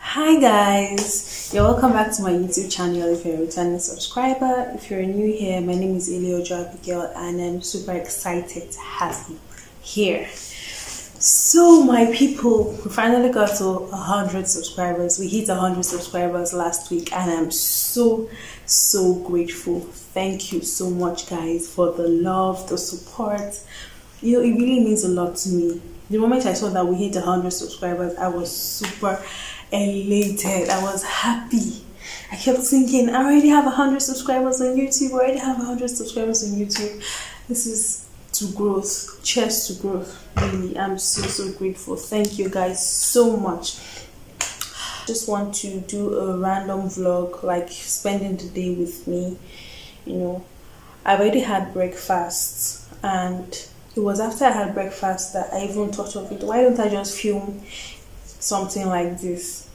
Hi guys, you're welcome back to my YouTube channel. If you're a returning subscriber, if you're new here, my name is Iliojo Abigail and I'm super excited to have you here. So my people, we finally got to 100 subscribers. We hit 100 subscribers last week and I'm so grateful. Thank you so much guys for the love, the support. You know, it really means a lot to me. The moment I saw that we hit 100 subscribers, I was super elated. I was happy. I kept thinking, I already have 100 subscribers on YouTube. I already have 100 subscribers on YouTube. This is to growth. Cheers to growth. Really, I'm so grateful. Thank you guys so much. Just want to do a random vlog, like spending the day with me. You know, I've already had breakfast, and it was after I had breakfast that I even thought of it. Why don't I just film something like this?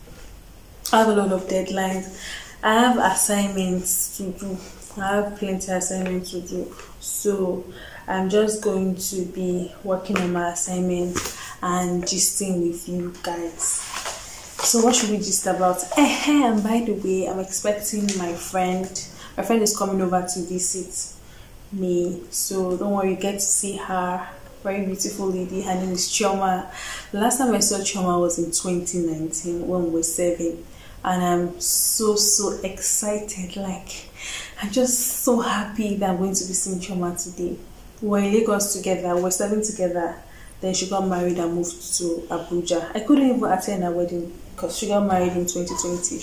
I have a lot of deadlines. I have assignments to do. I have plenty of assignments to do. So I'm just going to be working on my assignment and gisting with you guys. So what should we gist about? And by the way, I'm expecting my friend. My friend is coming over to visit me, so don't worry, you get to see her. Very beautiful lady. Her name is Chioma. The last time I saw Chioma was in 2019 when we were 7, and I'm so excited. Like, I'm just so happy that I'm going to be seeing Chioma today. We're in Lagos together, we're studying together. Then she got married and moved to Abuja. I couldn't even attend her wedding because she got married in 2020.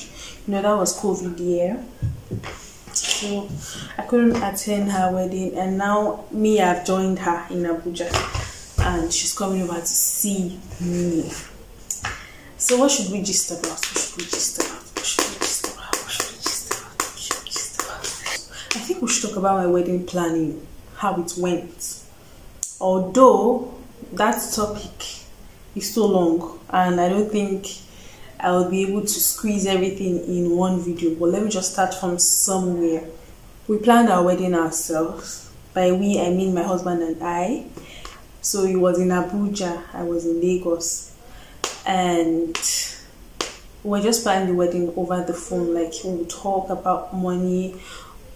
You know, that was COVID year. So I couldn't attend her wedding, and now I've joined her in Abuja and she's coming over to see me. So what should we gist about? I think we should talk about my wedding planning, how it went. Although that topic is so long and I don't think I will be able to squeeze everything in one video, but let me just start from somewhere. We planned our wedding ourselves. By we, I mean my husband and I. So it was in Abuja, I was in Lagos, and we're just planning the wedding over the phone. Like, we'll talk about money.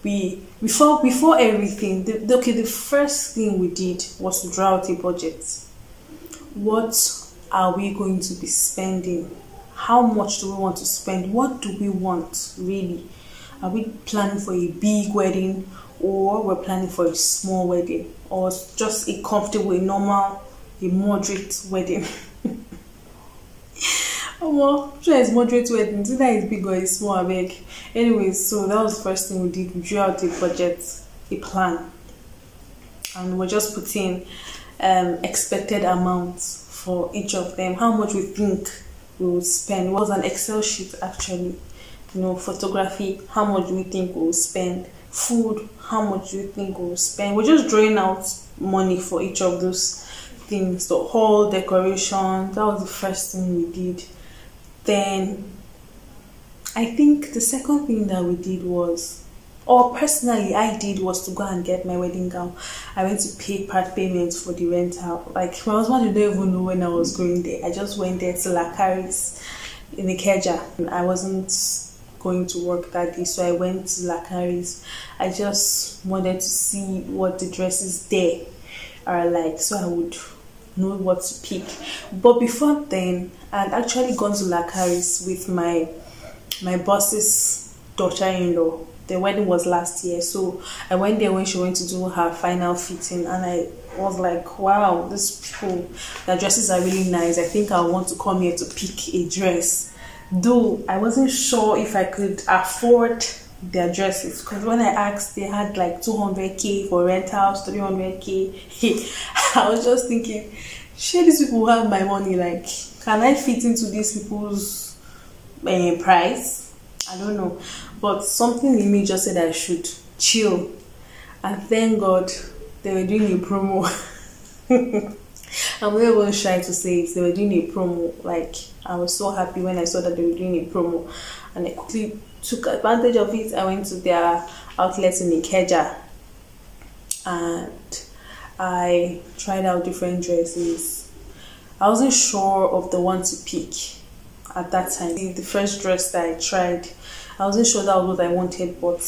Before everything, the first thing we did was to draw out a budget. What are we going to be spending? How much do we want to spend? What do we want, really? Are we planning for a big wedding, or we're planning for a small wedding, or just a comfortable, a normal, a moderate wedding? Oh, sure, it's moderate wedding. It's either it's big or it's small, I beg. Anyways, so that was the first thing we did. We drew out a budget, a plan, and we're just putting expected amounts for each of them. How much we think we would spend. It was an Excel sheet actually. You know, photography, how much do we think we will spend? Food, how much do you think we will spend? We're just drawing out money for each of those things. The hall decoration, that was the first thing we did. Then I think the second thing that we did was, or personally I did, was to go and get my wedding gown. I went to pay part payments for the rental. Like, my husband didn't even know when I was going there. I just went there to Lakaris in Ikeja, and I wasn't going to work that day, so I went to Lakaris. I just wanted to see what the dresses there are like, so I would know what to pick. But before then, I'd actually gone to Lakaris with my boss's daughter-in-law. The wedding was last year, so I went there when she went to do her final fitting, and I was like, wow, these people, their dresses are really nice. I think I want to come here to pick a dress. Though I wasn't sure if I could afford their dresses, because when I asked, they had like 200k for rentals, 300k. I was just thinking, shit, these people have my money. Like, can I fit into these people's price? I don't know, but something in me just said I should chill. And thank God they were doing a promo. I'm not even shy to say it. They were doing a promo. Like, I was so happy when I saw that they were doing a promo, and I quickly took advantage of it. I went to their outlets in Ikeja and I tried out different dresses. I wasn't sure of the one to pick at that time. The first dress that I tried, I wasn't sure that was what I wanted, but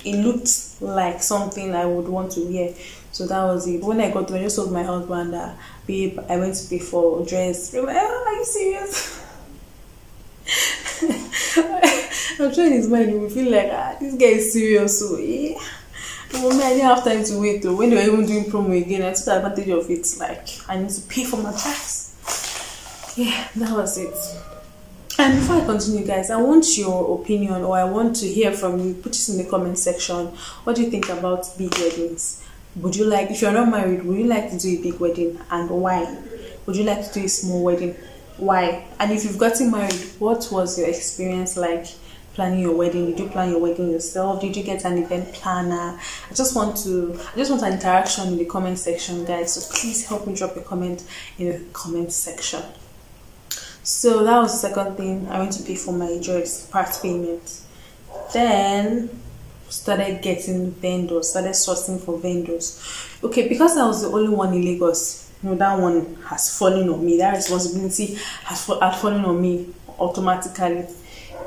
it looked like something I would want to wear. So that was it. When I got to, I just told my husband that, babe, I went to pay for a dress. He was like, oh, are you serious? I'm sure in his mind he will feel like, this guy is serious. So yeah. Well, I didn't have time to wait though. When they were even doing promo again, I took advantage of it. Like, I need to pay for my dress. Yeah, that was it. And before I continue, guys, I want your opinion, or I want to hear from you. Put this in the comment section. What do you think about big weddings? Would you like, if you're not married, would you like to do a big wedding, and why? Would you like to do a small wedding? Why? And if you've gotten married, what was your experience like planning your wedding? Did you plan your wedding yourself? Did you get an event planner? I just want an interaction in the comment section, guys. So please help me drop a comment in the comment section. So that was the second thing. I went to pay for my dress, part payment. Then started getting vendors, started sourcing for vendors. Okay, because I was the only one in Lagos, you know, that one has fallen on me. That responsibility had fallen on me automatically.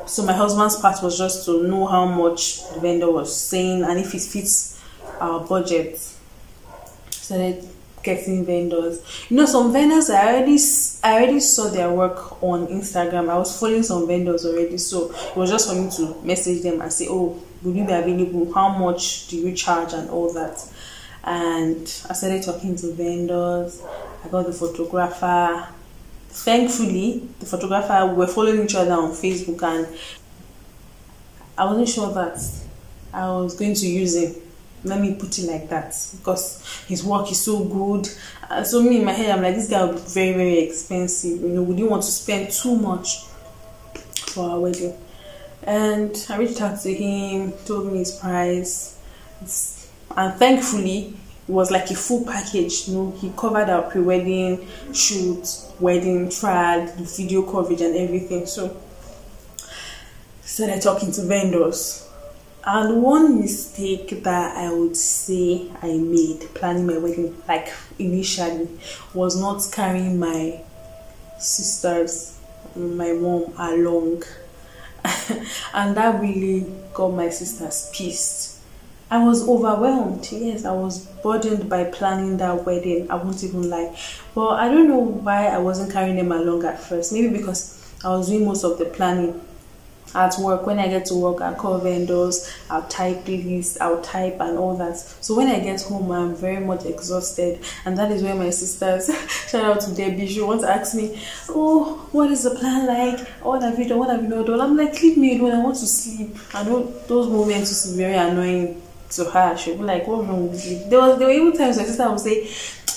So my husband's part was just to know how much the vendor was saying and if it fits our budget. Started getting vendors. You know, some vendors I already saw their work on Instagram. I was following some vendors already, so it was just for me to message them and say, oh, will you be available? How much do you charge and all that? And I started talking to vendors. I got the photographer. Thankfully, the photographer, we were following each other on Facebook, and I wasn't sure that I was going to use him. Let me put it like that, because his work is so good. So me in my head, I'm like, this guy will be very, very expensive. You know, we didn't want to spend too much for our wedding. And I reached out to him, told me his price, and thankfully it was like a full package. You know, he covered our pre-wedding shoot, wedding trial, video coverage and everything. So started talking to vendors. And one mistake that I would say I made planning my wedding, like initially, was not carrying my sisters, my mom along. And that really got my sisters pissed. I was overwhelmed. Yes, I was burdened by planning that wedding. I won't even lie. But I don't know why I wasn't carrying them along at first. Maybe because I was doing most of the planning at work. When I get to work, I'll call vendors, I'll type the list, I'll type and all that. So when I get home, I'm very much exhausted, and that is where my sisters, shout out to Debbie, she wants to ask me, oh, what is the plan like? What have you done? What have you not done? I'm like, leave me alone, I want to sleep. I know those moments used to be very annoying to her. She'll be like, what's wrong with you? There were even times my sister would say,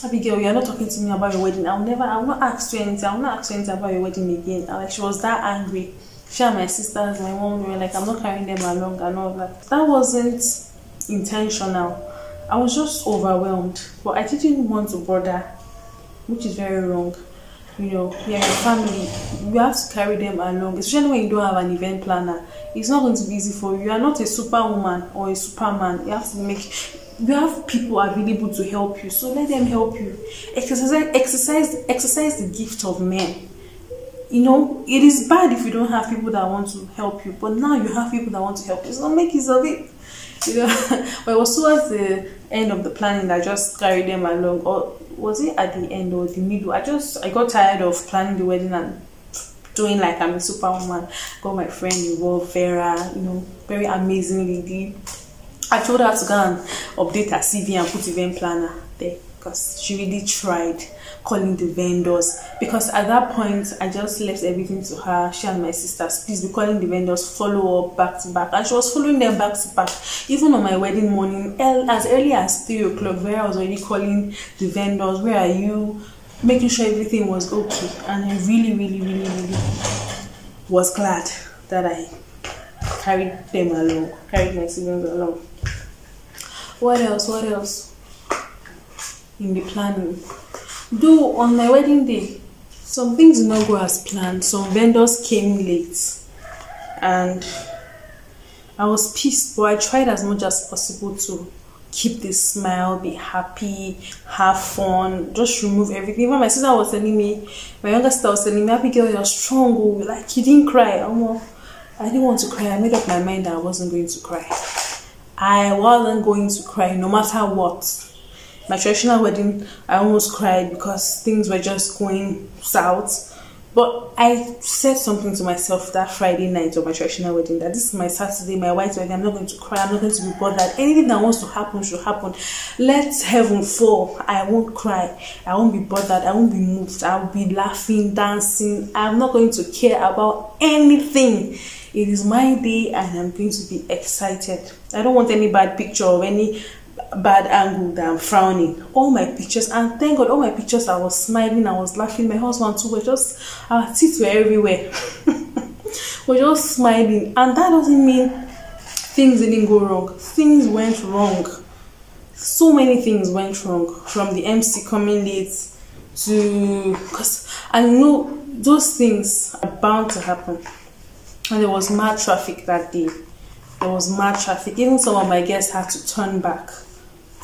Abigail, you're not talking to me about your wedding. I'll not ask you anything. I'll not ask you anything about your wedding again. And like, she was that angry. She and my sisters, my mom, were like, I'm not carrying them along and all that. That wasn't intentional. I was just overwhelmed. But I didn't want to bother, which is very wrong. You know, we are your family. You have to carry them along, especially when you don't have an event planner. It's not going to be easy for you. You are not a superwoman or a superman. You have people available to help you, so let them help you. Exercise the gift of men. You know, it is bad if you don't have people that want to help you, but now you have people that want to help you, so make use of it. You know, but it was towards the end of the planning that I just carried them along, or was it at the end or the middle? I got tired of planning the wedding and doing like I'm a superwoman. Got my friend involved, Vera, you know, very amazing lady. I told her to go and update her CV and put event planner there, because she really tried calling the vendors. Because at that point I just left everything to her. She and my sisters, please be calling the vendors, follow up back to back, and she was following them back to back. Even on my wedding morning, as early as 3 o'clock, Vera was already calling the vendors, where are you, making sure everything was okay. And I really was glad that I carried my siblings along. What else in the planning? Though on my wedding day, some things did not go as planned. Some vendors came late and I was pissed, but I tried as much as possible to keep the smile, be happy, have fun, just remove everything. When my sister was telling me, my younger sister was telling me, Abigail, you're strong, oh, like you didn't cry. I didn't want to cry. I made up my mind that I wasn't going to cry. I wasn't going to cry no matter what. My traditional wedding, I almost cried because things were just going south. But I said something to myself that Friday night of my traditional wedding, that this is my Saturday, my white wedding. I'm not going to cry. I'm not going to be bothered. Anything that wants to happen should happen. Let heaven fall. I won't cry. I won't be bothered. I won't be moved. I'll be laughing, dancing. I'm not going to care about anything. It is my day and I'm going to be excited. I don't want any bad picture or any bad angle that I'm frowning. All my pictures, and thank God, all my pictures I was smiling, I was laughing. My husband too, were just, our teeth were everywhere. We're just smiling, and that doesn't mean things didn't go wrong. Things went wrong. So many things went wrong, from the MC coming late to, because I know those things are bound to happen. And there was mad traffic that day. There was mad traffic. Even some of my guests had to turn back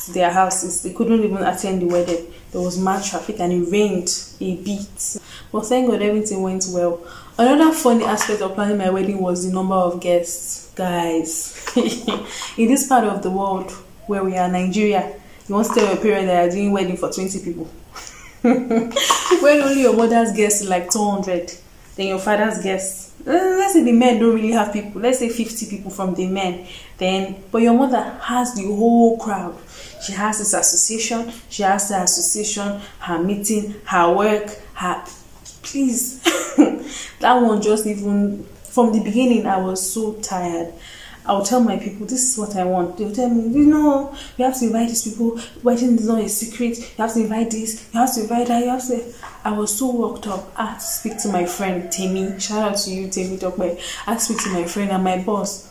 to their houses. They couldn't even attend the wedding. There was mad traffic and it rained a bit. But thank God everything went well. Another funny aspect of planning my wedding was the number of guests. Guys, in this part of the world where we are, Nigeria, you want to tell your parents that you're doing wedding for 20 people. When only your mother's guests is like 200, then your father's guests, let's say the men don't really have people, let's say 50 people from the men, then, but your mother has the whole crowd. She has this association, she has the association, her meeting, her work, her, please. That one just, even from the beginning, I was so tired. I'll tell my people, this is what I want. They'll tell me, you know, you have to invite these people. Wedding is not a secret. You have to invite this. You have to invite that. You have to. I was so worked up. I had to speak to my friend, Temi. Shout out to you, Temi Tokwe. I had to speak to my friend and my boss.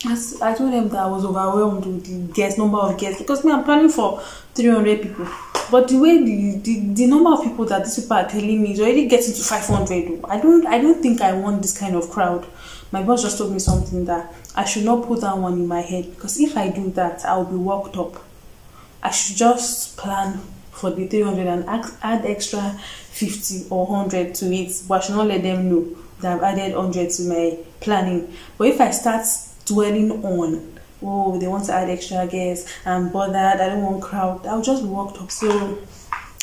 I told them that I was overwhelmed with the number of guests. Because me, I'm planning for 300 people. But the way the number of people that these people are telling me is already getting to 500. I don't think I want this kind of crowd. My boss just told me something that I should not put that one in my head, because if I do that, I'll be worked up. I should just plan for the 300 and add extra 50 or 100 to it, but I should not let them know that I've added 100 to my planning. But if I start dwelling on, oh, they want to add extra guests, I'm bothered, I don't want crowd, I'll just be worked up. So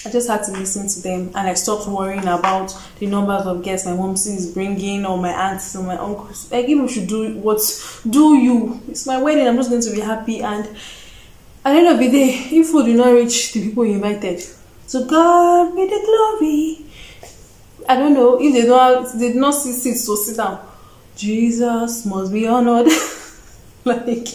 I just had to listen to them, and I stopped worrying about the numbers of guests my mom is bringing, or my aunts or my uncles. Like, people should do you. It's my wedding, I'm just going to be happy. And at the end of the day, if food did not reach the people you invited, to God be the glory. I don't know if they did not see seats to sit down. Jesus must be honored. Like,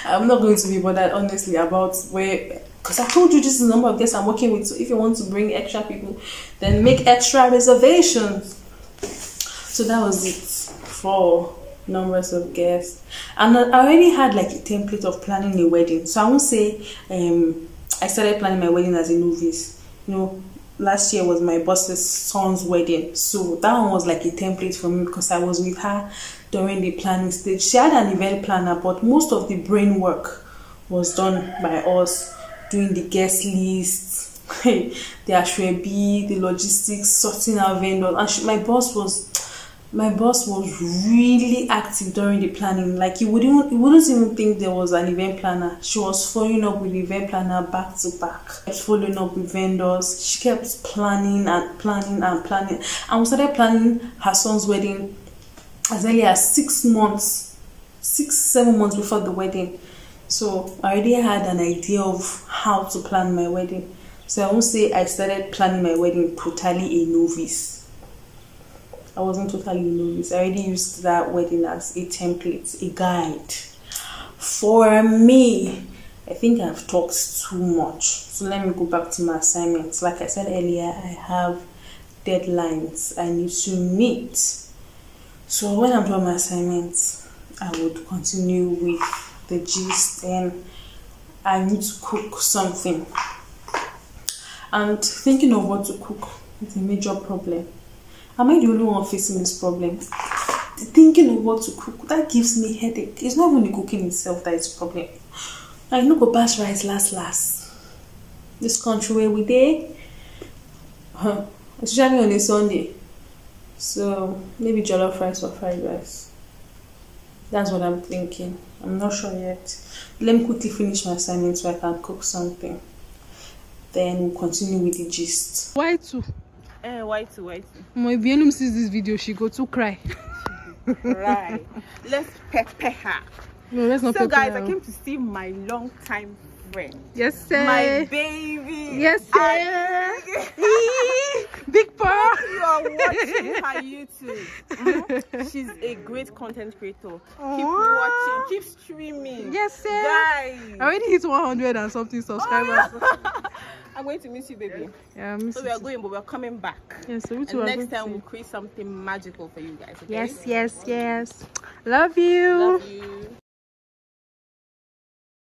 I'm not going to be bothered, honestly, about where. Because I told you this is the number of guests I'm working with. So if you want to bring extra people, then make extra reservations. So that was it for numbers of guests. And I already had like a template of planning a wedding. So I won't say I started planning my wedding as a novice. You know, last year was my boss's son's wedding. So that one was like a template for me, because I was with her during the planning stage. She had an event planner, but most of the brain work was done by us. Doing the guest lists, the ashwebi, the logistics, sorting out vendors. And my boss was really active during the planning. Like, you wouldn't even think there was an event planner. She was following up with the event planner back to back, following up with vendors. She kept planning and planning and planning. And we started planning her son's wedding as early as 7 months before the wedding. So I already had an idea of how to plan my wedding. So I won't say I started planning my wedding totally a novice. I wasn't totally a novice. I already used that wedding as a template, a guide. For me, I think I've talked too much. So let me go back to my assignments. Like I said earlier, I have deadlines I need to meet. So when I'm done my assignments, I would continue with the gist, and I need to cook something. And thinking of what to cook is a major problem. Am I the only one facing this problem? Thinking of what to cook, that gives me headache. It's not even the cooking itself that is a problem. I no go pass rice last. This country where we dey, especially on a Sunday. So maybe jollof rice or fried rice. That's what I'm thinking. I'm not sure yet. Let me quickly finish my assignment so I can cook something. Then we'll continue with the gist. Why too? Why too? If Yenum sees this video, she go to cry. Right. Let's pepper her. No, let's not. So guys, I came to see my long time friend. Yes, sir. My baby. Yes, sir. Big Paw. You are watching her YouTube. She's a great content creator. Keep watching. Keep streaming. Yes, sir. Guys. I already hit 100 and something subscribers. I'm going to miss you, baby. Yeah, so we are going, but we are coming back. Yes, so we and next time we'll create something magical for you guys. Okay? Yes. Love you. Love you.